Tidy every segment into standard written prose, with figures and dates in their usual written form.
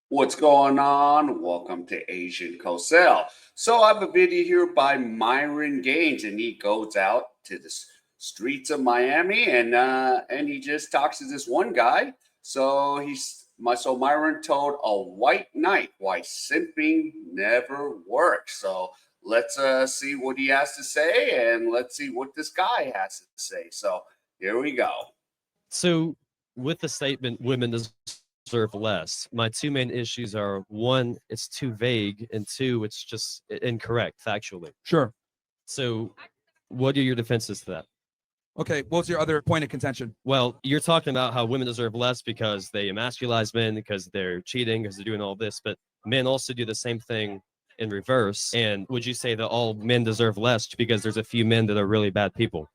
What's going on? Welcome to Asian Cosell. So I have a video here by Myron Gaines, and he goes out to the streets of Miami, and he just talks to this one guy. So Myron told a white knight why simping never works. So let's see what he has to say, and let's see what this guy has to say. So here we go. So, with the statement "women deserve less," my two main issues are: one, it's too vague, and two, it's just incorrect factually. Sure. So, what are your defenses to that? Okay. What's your other point of contention? Well, you're talking about how women deserve less because they emasculize men, because they're cheating, because they're doing all this, but men also do the same thing in reverse. And would you say that all men deserve less because there's a few men that are really bad people?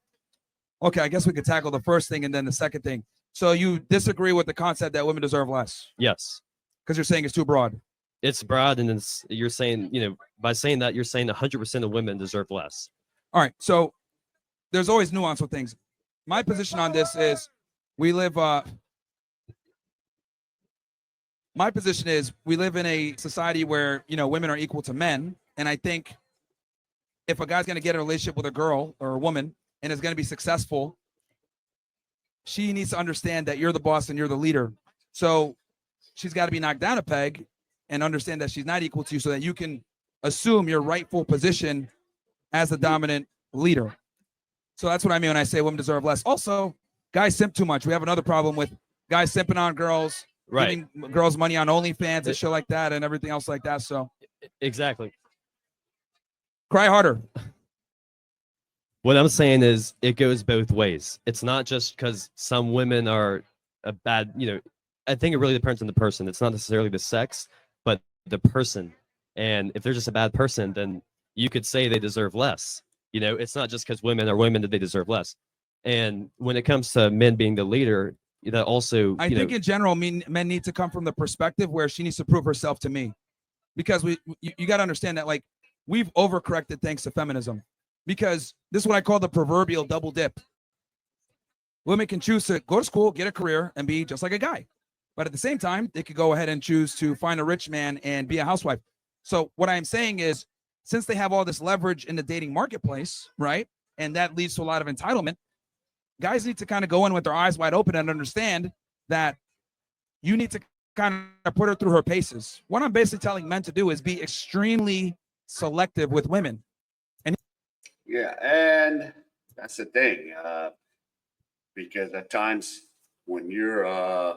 Okay. I guess we could tackle the first thing and then the second thing. So you disagree with the concept that women deserve less Yes. because you're saying it's too broad. It's broad, and you're saying, by saying that, you're saying 100% of women deserve less. All right. So there's always nuance with things. My position on this is we live my position is we live in a society where, women are equal to men. And I think if a guy's going to get a relationship with a girl or a woman and is going to be successful, she needs to understand that you're the boss and you're the leader. So she's got to be knocked down a peg and understand that she's not equal to you so that you can assume your rightful position as the dominant leader. So that's what I mean when I say women deserve less. Also, guys simp too much. We have another problem with guys simping on girls, Right. giving girls money on OnlyFans and shit like that and everything else like that. So Exactly. cry harder. What I'm saying is it goes both ways. It's not just because some women are a bad, I think it really depends on the person. It's not necessarily the sex, but the person. And if they're just a bad person, then you could say they deserve less. It's not just because women are women that they deserve less. And when it comes to men being the leader, that also, I think in general, men need to come from the perspective where she needs to prove herself to me, because you got to understand that like we've overcorrected thanks to feminism, because this is what I call the proverbial double dip. Women can choose to go to school, get a career, and be just like a guy, but at the same time, they could go ahead and choose to find a rich man and be a housewife. So what I'm saying is, since they have all this leverage in the dating marketplace, right, and that leads to a lot of entitlement, guys need to kind of go in with their eyes wide open and understand that you need to kind of put her through her paces. What I'm basically telling men to do is be extremely selective with women. Yeah, and that's the thing, because at times when you're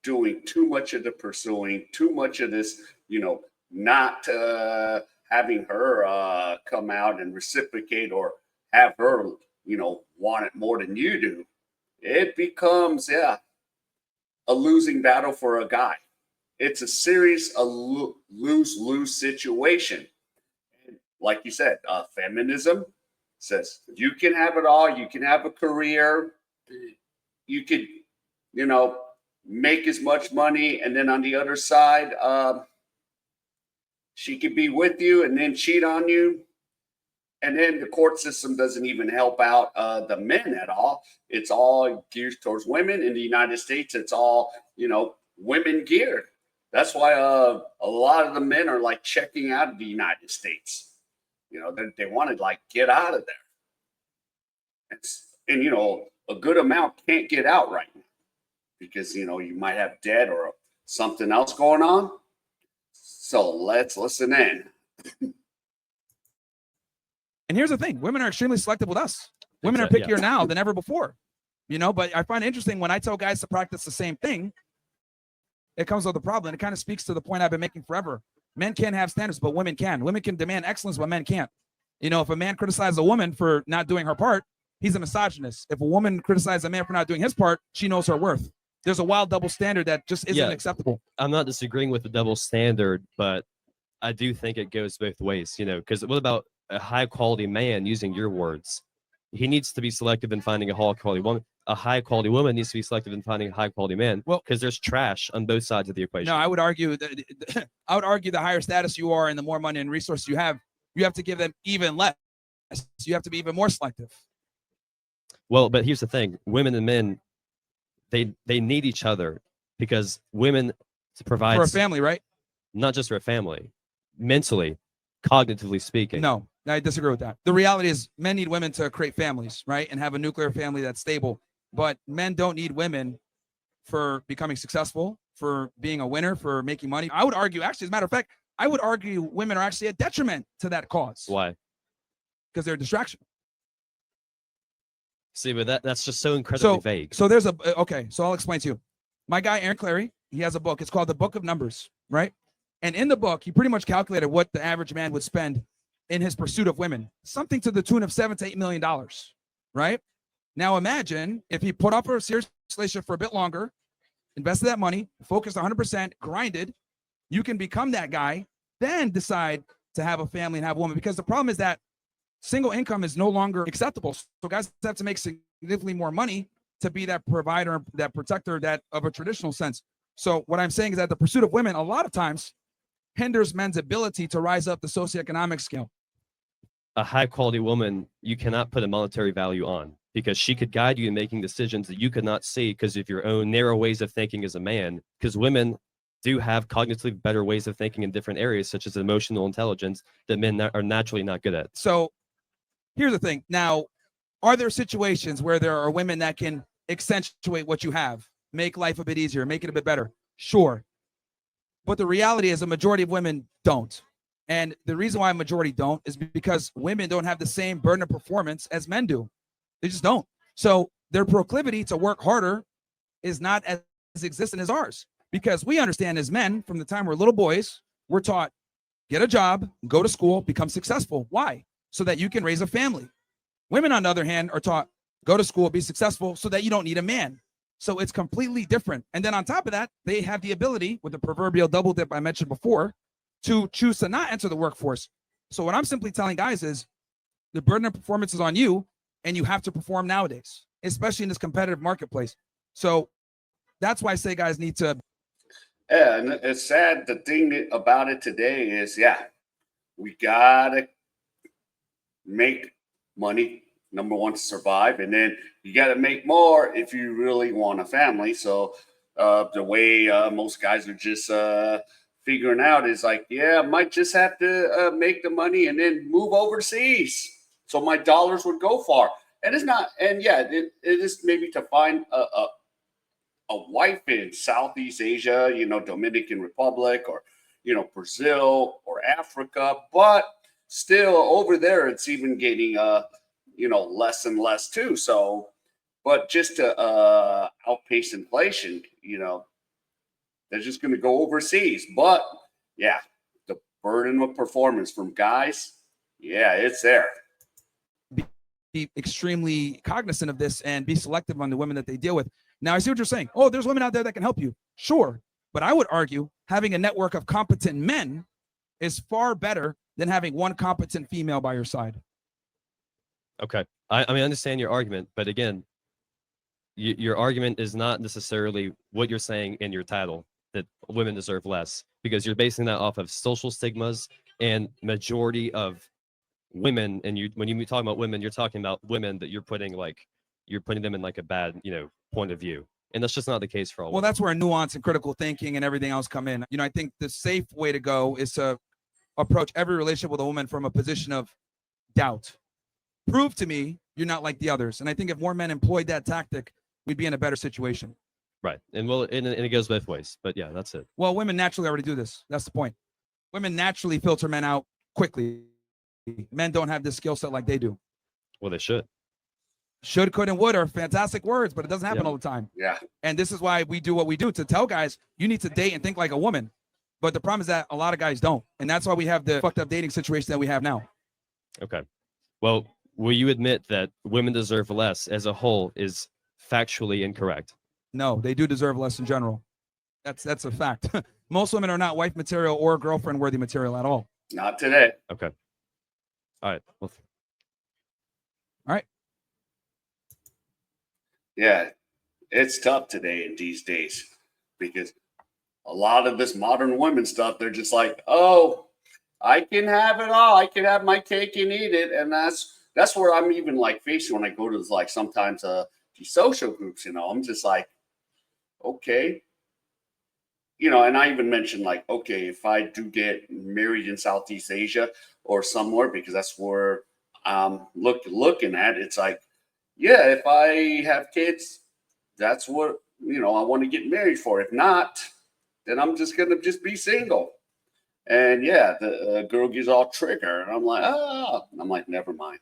doing too much of the pursuing, too much of this, not having her come out and reciprocate or have her, want it more than you do, it becomes, yeah, a losing battle for a guy. It's a serious lose lose situation. And like you said, feminism says you can have it all. You can have a career. You could, you know, make as much money, and then on the other side, she could be with you and then cheat on you. And then the court system doesn't even help out the men at all. It's all geared towards women. In the United States, it's all, women geared. That's why a lot of the men are like checking out of the United States. They want to like get out of there. And a good amount can't get out right now because, you might have debt or something else going on. So let's listen in. And here's the thing: women are extremely selective with us. Women are pickier now than ever before. But I find it interesting when I tell guys to practice the same thing, it comes with a problem. It kind of speaks to the point I've been making forever. Men can't have standards, but women can. Women can demand excellence, but men can't. If a man criticizes a woman for not doing her part, he's a misogynist. If a woman criticizes a man for not doing his part, she knows her worth. There's a wild double standard that just isn't acceptable. I'm not disagreeing with the double standard, but I do think it goes both ways, because what about a high quality man, using your words? He needs to be selective in finding a high quality woman. A high quality woman needs to be selective in finding a high quality man. Well, because there's trash on both sides of the equation. No, I would argue that the higher status you are and the more money and resources you have to give them even less. You have to be even more selective. Well, but here's the thing: women and men, they need each other, because women provide for a family, right? not just for a family, mentally, cognitively speaking. No, I disagree with that. The reality is men need women to create families, right? And have a nuclear family that's stable. But men don't need women for becoming successful, for being a winner, for making money. I would argue, actually, as a matter of fact, I would argue women are actually a detriment to that cause. Why? Because they're a distraction. See, but that's just so incredibly vague. So there's okay, so I'll explain to you. My guy, Aaron Clary, he has a book. It's called The Book of Numbers, right? And in the book, he pretty much calculated what the average man would spend in his pursuit of women, something to the tune of $7 to $8 million, right? Now imagine if he put up a serious relationship for a bit longer, invested that money, focused 100%, grinded, you can become that guy, then decide to have a family and have a woman. Because the problem is that single income is no longer acceptable. So guys have to make significantly more money to be that provider, that protector, that of a traditional sense. So what I'm saying is that the pursuit of women a lot of times hinders men's ability to rise up the socioeconomic scale. A high quality woman, you cannot put a monetary value on, because she could guide you in making decisions that you could not see because of your own narrow ways of thinking as a man. Because women do have cognitively better ways of thinking in different areas, such as emotional intelligence, that men are naturally not good at. So here's the thing. Now, are there situations where there are women that can accentuate what you have, make life a bit easier, make it a bit better? Sure. But the reality is a majority of women don't. And the reason why a majority don't is because women don't have the same burden of performance as men do. They just don't. So their proclivity to work harder is not as existent as ours, because we understand as men, from the time we're little boys, we're taught, get a job, go to school, become successful. Why? So that you can raise a family. Women, on the other hand, are taught, go to school, be successful, so that you don't need a man. So it's completely different. And then on top of that, they have the ability, with the proverbial double dip I mentioned before, to choose to not enter the workforce. So what I'm simply telling guys is the burden of performance is on you, and you have to perform nowadays, especially in this competitive marketplace. So that's why I say guys need to. Yeah, and it's sad. The thing about it today is, yeah, we gotta make money, number one, to survive, and then you got to make more if you really want a family. So the way most guys are just figuring out is like, yeah, I might just have to make the money and then move overseas so my dollars would go far. And it's not, and yeah, it is maybe to find a wife in Southeast Asia, Dominican Republic, or Brazil or Africa, but still over there it's even getting less and less too. So, but just to outpace inflation, they're just going to go overseas. But yeah, the burden of performance from guys, yeah, it's there. Be extremely cognizant of this and be selective on the women that they deal with. Now, I see what you're saying. Oh, there's women out there that can help you. Sure. But I would argue having a network of competent men is far better than having one competent female by your side. Okay. I mean, I understand your argument, but again, your argument is not necessarily what you're saying in your title, that women deserve less, because you're basing that off of social stigmas and majority of women. And when you talk about women, you're talking about women that you're putting them in like a bad, point of view. And that's just not the case for all. Well, women. that's where nuance and critical thinking and everything else come in. I think the safe way to go is to approach every relationship with a woman from a position of doubt. Prove to me you're not like the others. And I think if more men employed that tactic, we'd be in a better situation. Right. And it goes both ways. But yeah, that's it. Well, women naturally already do this. That's the point. Women naturally filter men out quickly. Men don't have this skill set like they do. Well, they should. Should, could, and would are fantastic words, but it doesn't happen all the time. Yeah. And this is why we do what we do, to tell guys, you need to date and think like a woman. But the problem is that a lot of guys don't. And that's why we have the fucked up dating situation that we have now. Okay. Well, will you admit that women deserve less as a whole is factually incorrect? No, they do deserve less in general. That's a fact. Most women are not wife material or girlfriend worthy material at all. Not today. Okay. All right. Well, all right. Yeah, it's tough today in these days, because a lot of this modern women stuff, they're just like, oh, I can have it all. I can have my cake and eat it. And that's where I'm even like facing when I go to like sometimes these social groups, I'm just like, okay, you know, and I even mentioned like, okay, if I do get married in Southeast Asia or somewhere, because that's where I'm looking at, it's like, yeah, if I have kids, that's what, you know, I want to get married for. If not, then I'm just going to just be single. And yeah, the girl gets all trigger. And I'm like, and I'm like, never mind.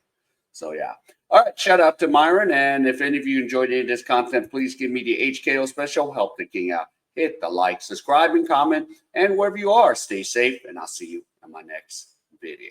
So yeah. All right. Shout out to Myron. And if any of you enjoyed any of this content, please give me the HKO special. Help the king out. Hit the like, subscribe, and comment. And wherever you are, stay safe. And I'll see you in my next video.